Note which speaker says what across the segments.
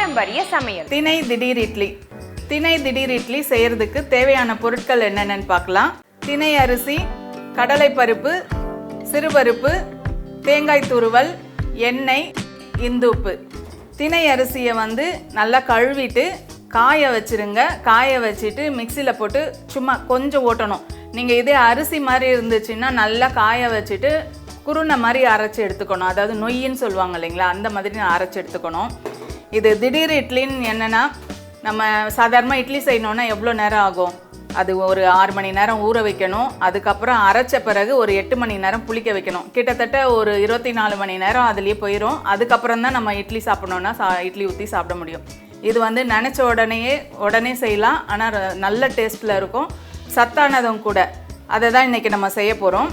Speaker 1: பாரம்பரிய சமையல்.
Speaker 2: திணை திடீர் இட்லி. திணை திடீர் இட்லி செய்யறதுக்கு தேவையான பொருட்கள் என்னென்னு பார்க்கலாம். திணை அரிசி, கடலை பருப்பு, சிறுபருப்பு, தேங்காய் துருவல், எண்ணெய், இந்துப்பு. திணை அரிசியை நல்லா கழுவிட்டு காய வச்சுருங்க. காய வச்சுட்டு மிக்சியில் போட்டு சும்மா கொஞ்சம் ஓட்டணும். நீங்கள் இதே அரிசி மாதிரி இருந்துச்சுன்னா நல்லா காய வச்சுட்டு குருணை மாதிரி அரைச்சி எடுத்துக்கணும். அதாவது நொய்யின்னு சொல்லுவாங்க இல்லைங்களா, அந்த மாதிரி அரைச்சி எடுத்துக்கணும். இது திடீர் இட்லின்னு என்னென்னா, நம்ம சாதாரணமாக இட்லி செய்யணுன்னா எவ்வளோ நேரம் ஆகும்? அது ஒரு 6 மணி நேரம் ஊற வைக்கணும். அதுக்கப்புறம் அரைச்ச பிறகு ஒரு 8 மணி நேரம் புளிக்க வைக்கணும். கிட்டத்தட்ட ஒரு 24 மணி நேரம் அதுலேயே போயிடும். அதுக்கப்புறம் தான் நம்ம இட்லி சாப்பிட்ணுன்னா இட்லி ஊற்றி சாப்பிட முடியும். இது நினச்ச உடனே செய்யலாம். ஆனால் நல்ல டேஸ்ட்டில் இருக்கும், சத்தானதும் கூட. அதை தான் இன்றைக்கி நம்ம செய்ய போகிறோம்.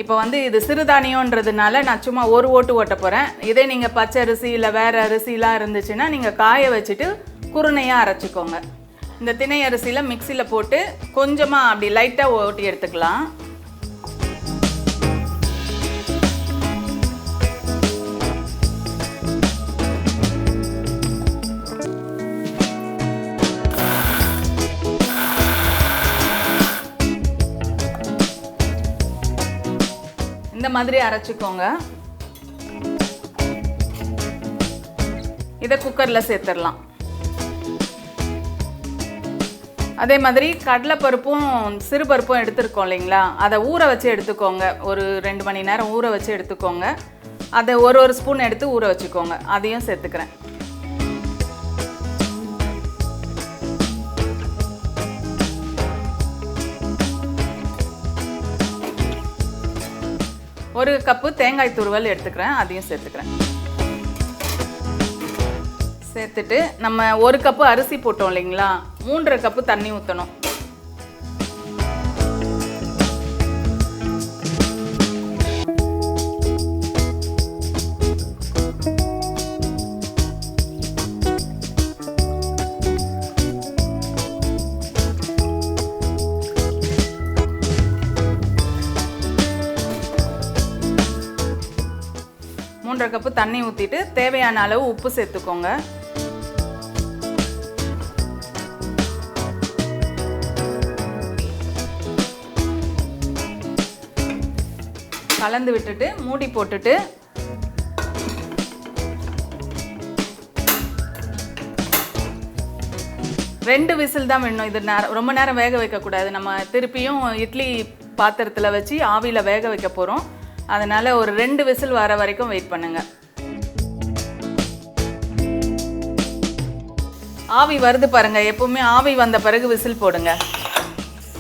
Speaker 2: இப்போ இது சிறுதானியன்றதுனால நான் சும்மா ஒரு ஓட்டு ஓட்ட போகிறேன். இதே நீங்கள் பச்சை அரிசி இல்லை வேறு அரிசிலாம் இருந்துச்சுன்னா நீங்கள் காய வச்சுட்டு குருணையாக அரைச்சிக்கோங்க. இந்த திணை அரிசியில் மிக்சியில் போட்டு கொஞ்சமாக அப்படி லைட்டாக ஓட்டி எடுத்துக்கலாம். இந்த மாதிரி அரைச்சிக்கோங்க. இதை குக்கரில் சேர்த்துடலாம். அதே மாதிரி கடலைப்பருப்பும் சிறுபருப்பும் எடுத்துருக்கோம் இல்லைங்களா, அதை ஊற வச்சு எடுத்துக்கோங்க. ஒரு 2 மணி நேரம் ஊற வச்சு எடுத்துக்கோங்க. அதை ஒரு ஸ்பூன் எடுத்து ஊற வச்சுக்கோங்க. அதையும் சேர்த்துக்கிறேன். ஒரு கப்பு தேங்காய் துருவல் எடுத்துக்கிறேன். அதையும் சேர்த்துக்கிறேன். சேர்த்துட்டு நம்ம 1 கப்பு அரிசி போட்டோம் இல்லைங்களா, 3.5 கப்பு தண்ணி ஊற்றணும். மூன்றரை கப்பு தண்ணி ஊற்றிட்டு தேவையான அளவு உப்பு சேர்த்துக்கோங்க. கலந்து விட்டுட்டு மூடி போட்டுட்டு ரெண்டு விசில் தான் வேணும். இது ரொம்ப நேரம் வேக வைக்கக்கூடாது. நம்ம திருப்பியும் இட்லி பாத்திரத்தில் வச்சு ஆவியில் வேக வைக்க போகிறோம். அதனால் ஒரு 2 விசில் வர வரைக்கும் வெயிட் பண்ணுங்கள். ஆவி வருது பாருங்கள். எப்போவுமே ஆவி வந்த பிறகு விசில் போடுங்க.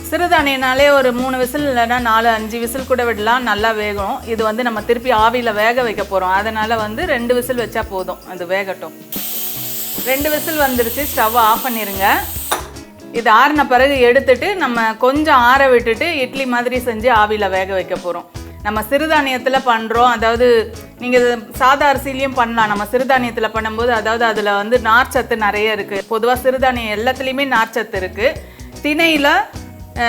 Speaker 2: சிறுதானியனாலே ஒரு 3 விசில் இல்லைன்னா 4-5 விசில் கூட விடலாம், நல்லா வேகும். இது நம்ம திருப்பி ஆவியில் வேக வைக்க போகிறோம். அதனால் 2 விசில் வச்சா போதும், அது வேகட்டும். 2 விசில் வந்துருச்சு. ஸ்டவ் ஆஃப் பண்ணிடுங்க. இது ஆறின பிறகு எடுத்துட்டு நம்ம கொஞ்சம் ஆற விட்டுட்டு இட்லி மாதிரி செஞ்சு ஆவியில் வேக வைக்க போகிறோம். நம்ம சிறுதானியத்தில் பண்ணுறோம். அதாவது நீங்கள் சாதா அரிசிலையும் பண்ணலாம். நம்ம சிறுதானியத்தில் பண்ணும்போது அதில் நார்ச்சத்து நிறைய இருக்குது. பொதுவாக சிறுதானியம் எல்லாத்துலேயுமே நார்ச்சத்து இருக்குது. திணையில்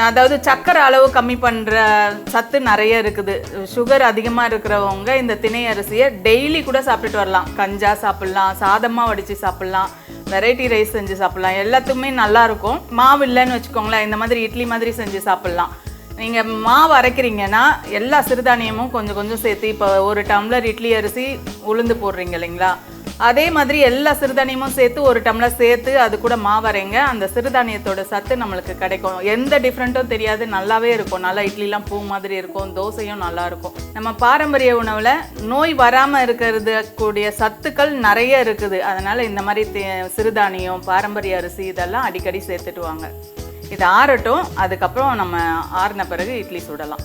Speaker 2: அதாவது சக்கரை அளவு கம்மி பண்ணுற சத்து நிறைய இருக்குது. சுகர் அதிகமாக இருக்கிறவங்க இந்த திணை அரிசியை டெய்லி கூட சாப்பிட்டுட்டு வரலாம். கஞ்சா சாப்பிட்லாம், சாதமாக வடித்து சாப்பிட்லாம், வெரைட்டி ரைஸ் செஞ்சு சாப்பிட்லாம். எல்லாத்துக்குமே நல்லாயிருக்கும். மாவு இல்லைன்னு வச்சுக்கோங்களேன், இந்த மாதிரி இட்லி மாதிரி செஞ்சு சாப்பிட்லாம். நீங்கள் மாவு அரைக்கிறீங்கன்னா எல்லா சிறுதானியமும் கொஞ்சம் கொஞ்சம் சேர்த்து, இப்போ 1 டம்ளர் இட்லி அரிசி உளுந்து போடுறீங்க இல்லைங்களா, அதே மாதிரி எல்லா சிறுதானியமும் சேர்த்து 1 டம்ளர் சேர்த்து அது கூட மாவு அரைங்க. அந்த சிறுதானியத்தோட சத்து நம்மளுக்கு கிடைக்கும். எந்த டிஃப்ரெண்ட்டும் தெரியாது, நல்லாவே இருக்கும். நல்லா இட்லிலாம் பூ மாதிரி இருக்கும், தோசையும் நல்லாயிருக்கும். நம்ம பாரம்பரிய உணவில் நோய் வராமல் இருக்கிறது கூடிய சத்துக்கள் நிறைய இருக்குது. அதனால் இந்த மாதிரி சிறுதானியம், பாரம்பரிய அரிசி இதெல்லாம் அடிக்கடி சேர்த்துட்டு வாங்க. இது ஆறட்டும். அதுக்கப்புறம் நம்ம ஆறின பிறகு இட்லி சுடலாம்.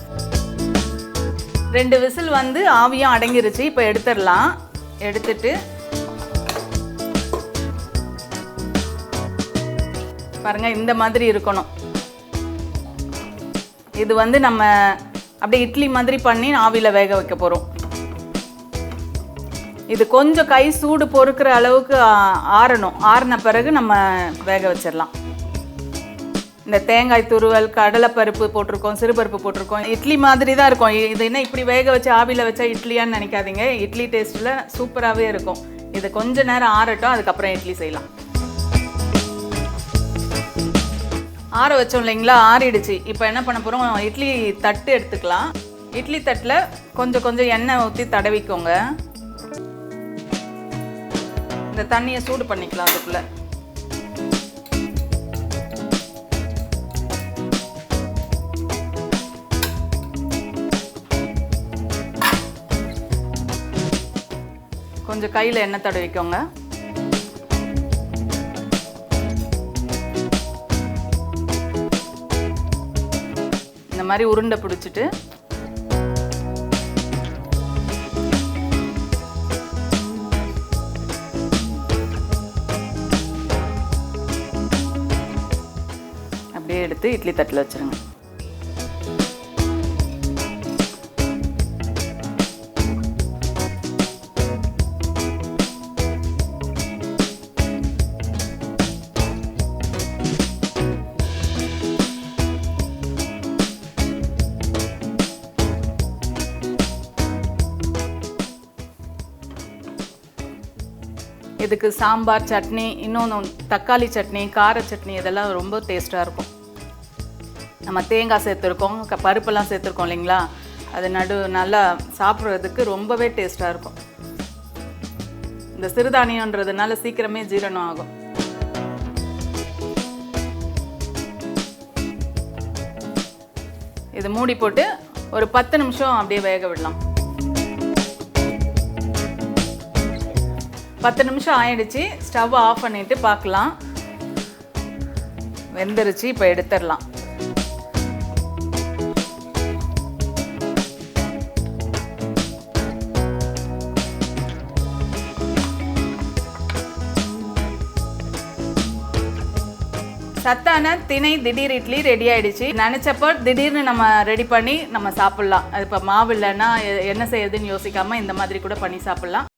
Speaker 2: 2 விசில் ஆவியும் அடங்கிருச்சு. இப்போ எடுத்துடலாம். எடுத்துட்டு பாருங்கள், இந்த மாதிரி இருக்கணும். இது நம்ம அப்படியே இட்லி மாதிரி பண்ணி ஆவியில் வேக வைக்க போகிறோம். இது கொஞ்சம் கை சூடு பொறுக்கிற அளவுக்கு ஆறணும். ஆறின பிறகு நம்ம வேக வச்சிடலாம். இந்த தேங்காய் துருவல், கடலைப்பருப்பு போட்டிருக்கோம், சிறுபருப்பு போட்டிருக்கோம். இட்லி மாதிரி தான் இருக்கும். இது என்ன இப்படி வேக வச்சு ஆவியில் வச்சா இட்லியான்னு நினைக்காதீங்க. இட்லி டேஸ்ட்டில் சூப்பராகவே இருக்கும். இது கொஞ்ச நேரம் ஆறட்டும், அதுக்கப்புறம் இட்லி செய்யலாம். ஆற வச்சோம் இல்லைங்களா, ஆறிடுச்சு. இப்போ என்ன பண்ண போகிறோம், இட்லி தட்டு எடுத்துக்கலாம். இட்லி தட்டில் கொஞ்சம் கொஞ்சம் எண்ணெய் ஊற்றி தடவிக்கோங்க. இந்த தண்ணியை சூடு பண்ணிக்கலாம். அதுக்குள்ளே கொஞ்சம் கையில் எண்ணெய் தடவிக்கோங்க. இந்த மாதிரி உருண்டை பிடிச்சிட்டு அப்படியே எடுத்து இட்லி தட்டில் வச்சுருங்க. இதுக்கு சாம்பார், சட்னி, இன்னொன்று தக்காளி சட்னி, கார சட்னி இதெல்லாம் ரொம்ப டேஸ்ட்டாக இருக்கும். நம்ம தேங்காய் சேர்த்துருக்கோம், பருப்பெல்லாம் சேர்த்துருக்கோம் இல்லைங்களா, அது நல்லா சாப்பிட்றதுக்கு ரொம்பவே டேஸ்ட்டாக இருக்கும். இந்த சிறுதானியன்றதுனால சீக்கிரமே ஜீரணம் ஆகும். இது மூடி போட்டு ஒரு 10 நிமிஷம் அப்படியே வேக விடலாம். 10 நிமிஷம் ஆயிடுச்சு. ஸ்டவ் ஆஃப் பண்ணிட்டு பார்க்கலாம். வெந்துருச்சு. இப்போ எடுத்துடலாம். சத்தான திணை திடீர் இட்லி ரெடி ஆயிடுச்சு. நினச்சப்போ திடீர்னு நம்ம ரெடி பண்ணி நம்ம சாப்பிட்லாம். அது இப்போ மாவு இல்லைன்னா என்ன செய்யறதுன்னு யோசிக்காமல் இந்த மாதிரி கூட பண்ணி சாப்பிட்லாம்.